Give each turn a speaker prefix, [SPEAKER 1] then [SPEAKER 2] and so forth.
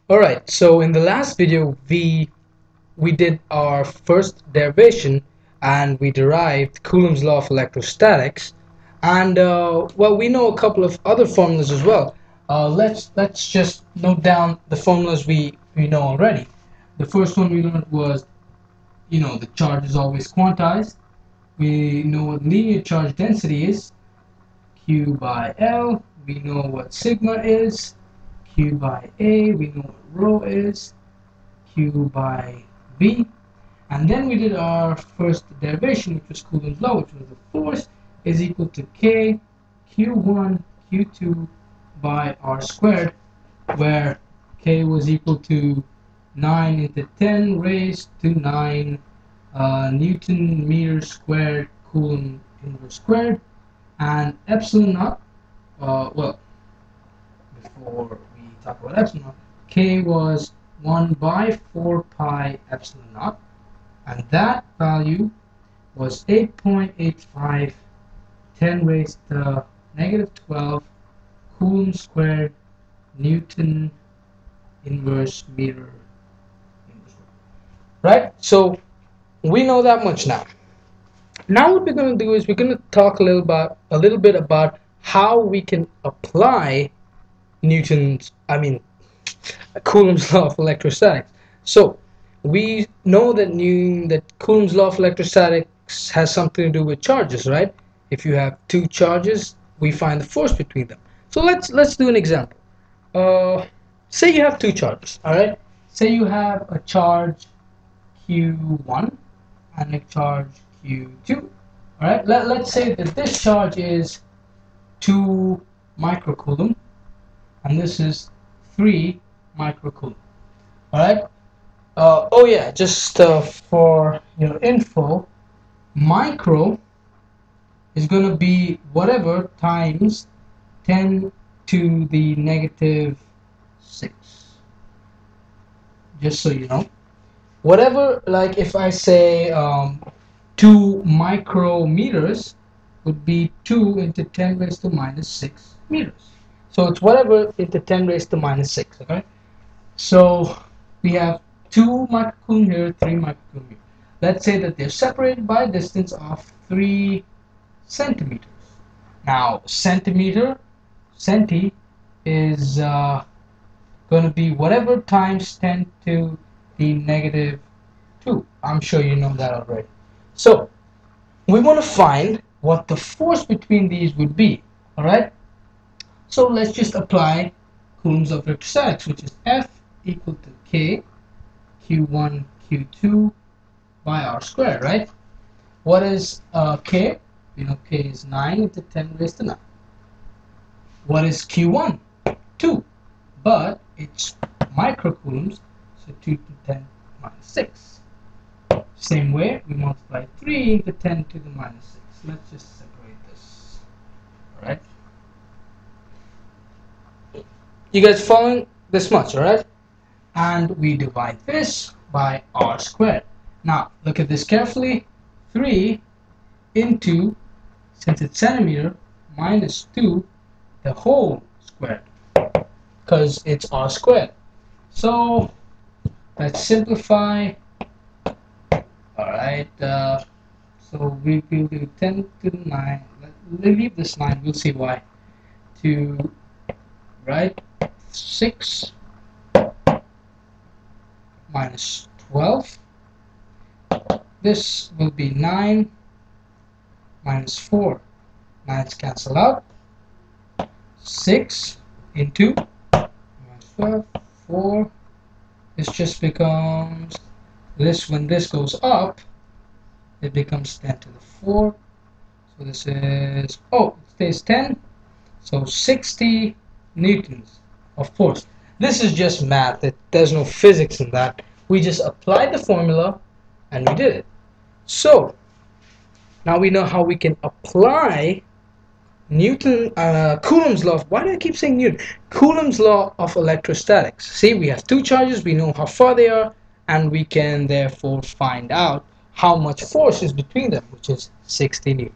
[SPEAKER 1] Alright, so in the last video we did our first derivation and we derived Coulomb's law of electrostatics, and well, we know a couple of other formulas as well. Let's just note down the formulas we know already. The first one we learned was, the charge is always quantized. We know what linear charge density is, Q by L. We know what sigma is, Q by A. We know what rho is, Q by V. And then we did our first derivation, which was Coulomb's law, which was the force is equal to K Q1 Q2 by R squared, where K was equal to 9 into 10 raised to 9 Newton meters squared Coulomb inverse squared, and epsilon naught, well, before we talk about epsilon naught, K was 1 by 4 pi epsilon naught, and that value was 8.85 10 raised to negative 12 Coulomb squared Newton inverse meter inverse. Right? So we know that much now. Now what we're going to do is we're going to talk a little bit about how we can apply Coulomb's law of electrostatics. So we know that Coulomb's law of electrostatics has something to do with charges, right? If you have two charges, we find the force between them. So let's do an example. Say you have two charges, all right? Say you have a charge Q1 and a charge Q2. All right, let's say that this charge is 2 microcoulomb and this is 3 microcoulomb. All right. Oh yeah, just for your info, micro is going to be whatever times 10 to the negative 6. Just so you know, whatever, like if I say 2 micrometers would be 2 into 10 raised to minus 6 meters. So it's whatever into 10 raised to minus 6, okay? So we have 2 microcoulomb here, 3 microcoulomb here. Let's say that they're separated by a distance of 3 centimeters. Now, centi is going to be whatever times 10 to the negative 2. I'm sure you know that already. So we want to find what the force between these would be. All right. So let's just apply Coulomb's law of electrostatics, which is F equal to K Q1 Q2 by R squared. Right. What is K? You know, K is 9 into 10 raised to 9. What is Q1? 2. But it's microcoulombs, so 2 to 10 minus 6. Same way, we multiply 3 into 10 to the minus 6. Let's just separate this. Alright? You guys following this much, alright? And we divide this by R squared. Now, look at this carefully. 3 into, since it's centimeter, minus 2, the whole squared, because it's R squared. So let's simplify. Alright, so we will do 10 to the 9. Let's leave this 9, we'll see why. To, right, 6 minus 12. This will be 9 minus 4. 9's cancel out. 6 into minus 12, 4. This just becomes this. When this goes up, it becomes 10 to the 4. So this is, oh, it stays 10. So 60 newtons of force. This is just math. There's no physics in that. We just applied the formula and we did it. So now we know how we can apply Coulomb's law. Why do I keep saying Newton? Coulomb's law of electrostatics. See, we have two charges, we know how far they are, and we can therefore find out how much force is between them, which is 60 newtons.